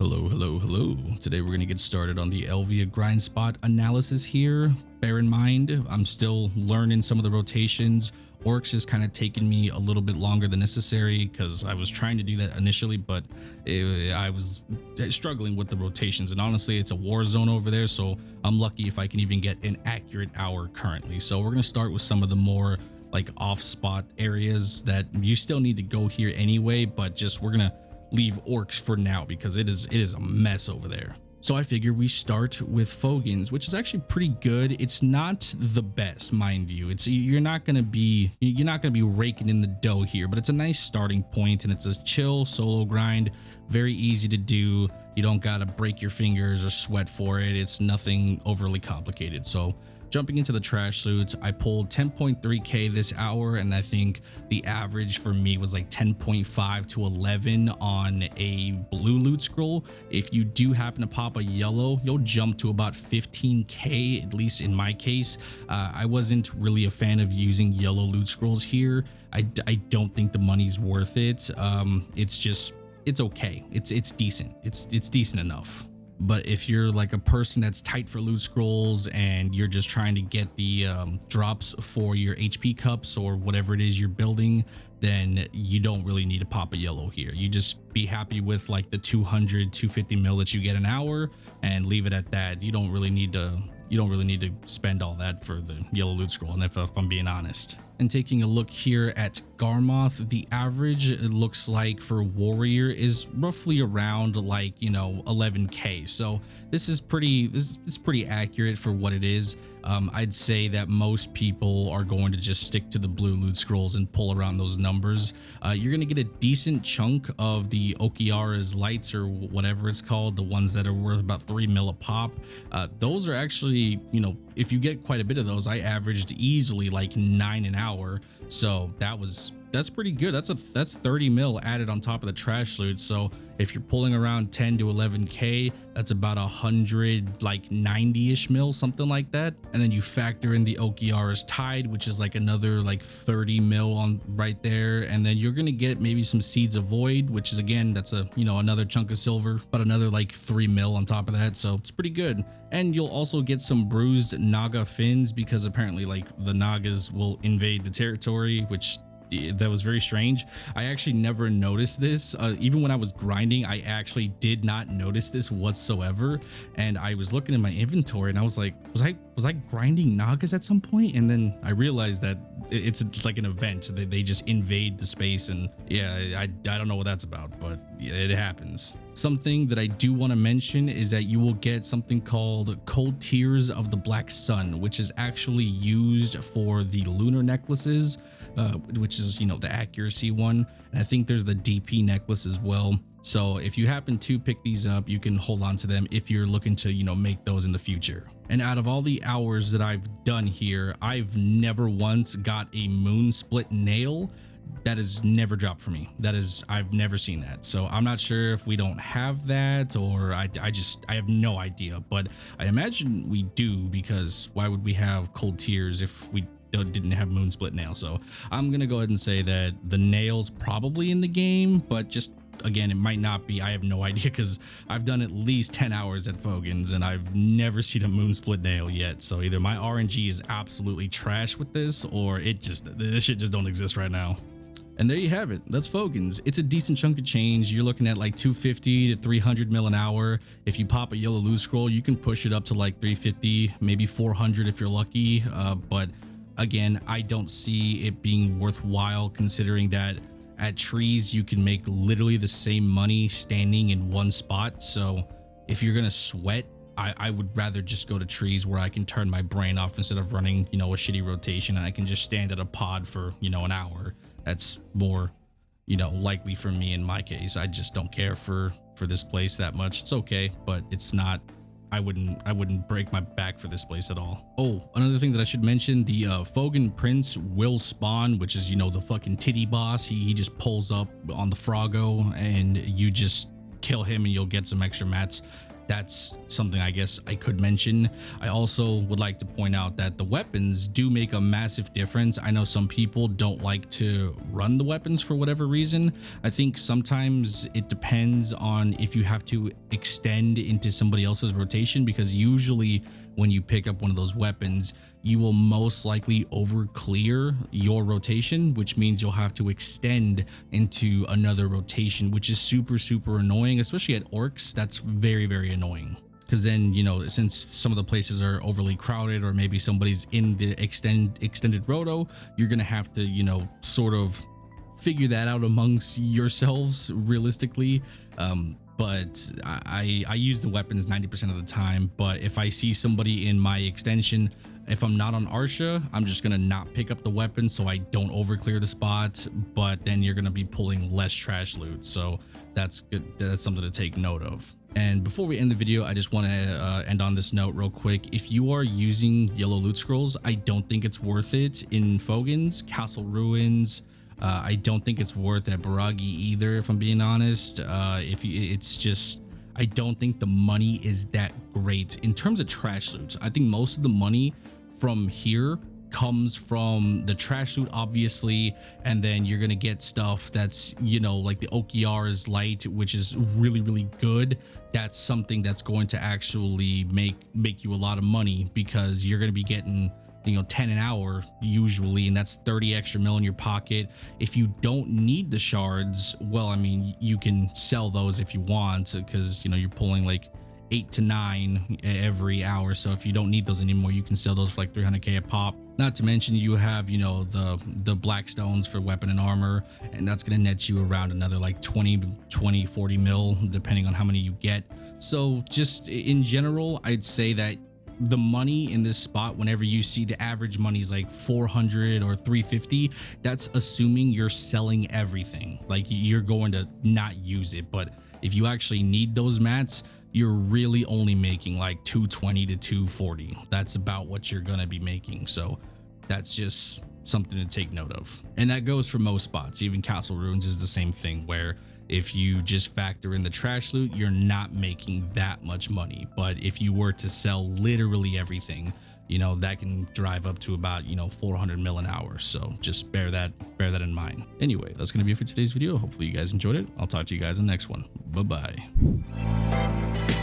Hello, hello, hello. Today we're going to get started on the Elvia grind spot analysis here. Bear in mind, I'm still learning some of the rotations. Orcs is kind of taking me a little bit longer than necessary because I was trying to do that initially, but I was struggling with the rotations. And honestly, it's a war zone over there, so I'm lucky if I can even get an accurate hour currently. So we're going to start with some of the more like off spot areas that you still need to go here anyway, but just we're going to leave orcs for now because it is a mess over there. So I figure we start with Fogans, which is actually pretty good. It's not the best, mind you. You're not gonna be raking in the dough here, but it's a nice starting point, and it's a chill solo grind, very easy to do. You don't gotta break your fingers or sweat for it. It's nothing overly complicated. So jumping into the trash suits, I pulled 10.3k this hour, and I think the average for me was like 10.5 to 11 on a blue loot scroll. If you do happen to pop a yellow, you'll jump to about 15k, at least in my case. I wasn't really a fan of using yellow loot scrolls here. I don't think the money's worth it. It's okay. It's decent. It's decent enough. But if you're like a person that's tight for loot scrolls and you're just trying to get the drops for your HP cups or whatever it is you're building, then you don't really need to pop a yellow here. You just be happy with like the 250 mil that you get an hour and leave it at that. You don't really need to spend all that for the yellow loot scroll. And if I'm being honest. And taking a look here at Garmoth, the average, it looks like for warrior is roughly around like 11k. So this is it's pretty accurate for what it is. I'd say that most people are going to just stick to the blue loot scrolls and pull around those numbers. You're gonna get a decent chunk of the Okiara's lights or whatever it's called, the ones that are worth about 3 mil a pop. Those are actually, if you get quite a bit of those, I averaged easily like 9 an hour. So that's pretty good. That's 30 mil added on top of the trash loot. So if you're pulling around 10 to 11k, that's about 100, like 90-ish mil, something like that. And then you factor in the Okiara's Tide, which is like another like 30 mil on right there. And then you're gonna get maybe some Seeds of Void, which is again, that's another chunk of silver, but another like 3 mil on top of that. So it's pretty good. And you'll also get some bruised Naga fins because apparently like the Nagas will invade the territory, which that was very strange. I actually never noticed this. Even when I was grinding, I actually did not notice this whatsoever. And I was looking in my inventory and I was like, was I grinding Nagas at some point? And then I realized that it's like an event that they just invade the space. And yeah, I don't know what that's about, but yeah, it happens. Something that I do want to mention is that you will get something called Cold Tears of the Black Sun, which is actually used for the lunar necklaces, which is, the accuracy one. And I think there's the DP necklace as well. So if you happen to pick these up, you can hold on to them if you're looking to, make those in the future. And out of all the hours that I've done here, I've never once got a moon split nail. That has never dropped for me. I've never seen that. So I'm not sure if we don't have that or I have no idea, but I imagine we do, because why would we have Cold Tears if we didn't have moon split nail? So I'm going to go ahead and say that the nail's probably in the game, but just again, it might not be. I have no idea because I've done at least 10 hours at Fogans and I've never seen a moon split nail yet. So either my RNG is absolutely trash with this or this shit just don't exist right now. And there you have it. That's Fogans. It's a decent chunk of change. You're looking at like 250 to 300 mil an hour. If you pop a yellow loot scroll, you can push it up to like 350, maybe 400 if you're lucky. But again, I don't see it being worthwhile considering that at trees, you can make literally the same money standing in one spot. So if you're going to sweat, I would rather just go to trees where I can turn my brain off instead of running, a shitty rotation, and I can just stand at a pod for, an hour. That's more, likely for me in my case. I just don't care for this place that much. It's okay, but it's not, I wouldn't break my back for this place at all. Oh, another thing that I should mention, the Fogan Prince will spawn, which is, the fucking titty boss. He just pulls up on the Froggo and you just kill him and you'll get some extra mats. that's something I guess I could mention. I also would like to point out that the weapons do make a massive difference. I know some people don't like to run the weapons for whatever reason. I think sometimes it depends on if you have to extend into somebody else's rotation, because usually when you pick up one of those weapons, you will most likely over clear your rotation, which means you'll have to extend into another rotation, which is super annoying, especially at orcs. That's very annoying, because then, you know, since some of the places are overly crowded, or maybe somebody's in the extended roto, you're gonna have to, you know, sort of figure that out amongst yourselves realistically. But I use the weapons 90% of the time. But if I see somebody in my extension, if I'm not on Arsha, I'm just gonna not pick up the weapon so I don't over clear the spot. But then you're gonna be pulling less trash loot, so that's good. That's something to take note of. And before we end the video, I just want to end on this note real quick. If you are using yellow loot scrolls, I don't think it's worth it in Fogans, Castle Ruins. I don't think it's worth at Baragi either, if I'm being honest. It's just, I don't think the money is that great in terms of trash loot. I think most of the money from here comes from the trash loot, obviously, and then you're gonna get stuff that's, you know, like the Okiara's light, which is really good. That's something that's going to actually make you a lot of money, because you're gonna be getting, you know, 10 an hour usually, and that's 30 extra mil in your pocket. If you don't need the shards, well, I mean, you can sell those if you want, because, you know, you're pulling like 8 to 9 every hour. So if you don't need those anymore, you can sell those for like 300k a pop. Not to mention you have, you know, the black stones for weapon and armor, and that's gonna net you around another like 40 mil depending on how many you get. So just in general, I'd say that the money in this spot, whenever you see the average money is like 400 or 350, that's assuming you're selling everything. Like, you're going to not use it. But if you actually need those mats, you're really only making like 220 to 240. That's about what you're gonna be making. So that's just something to take note of. And that goes for most spots. Even Castle Ruins is the same thing, where if you just factor in the trash loot, you're not making that much money. But if you were to sell literally everything, you know, that can drive up to about, you know, 400 mil an hour. So just bear that in mind. Anyway, that's gonna be it for today's video. Hopefully you guys enjoyed it. I'll talk to you guys in the next one. Bye bye.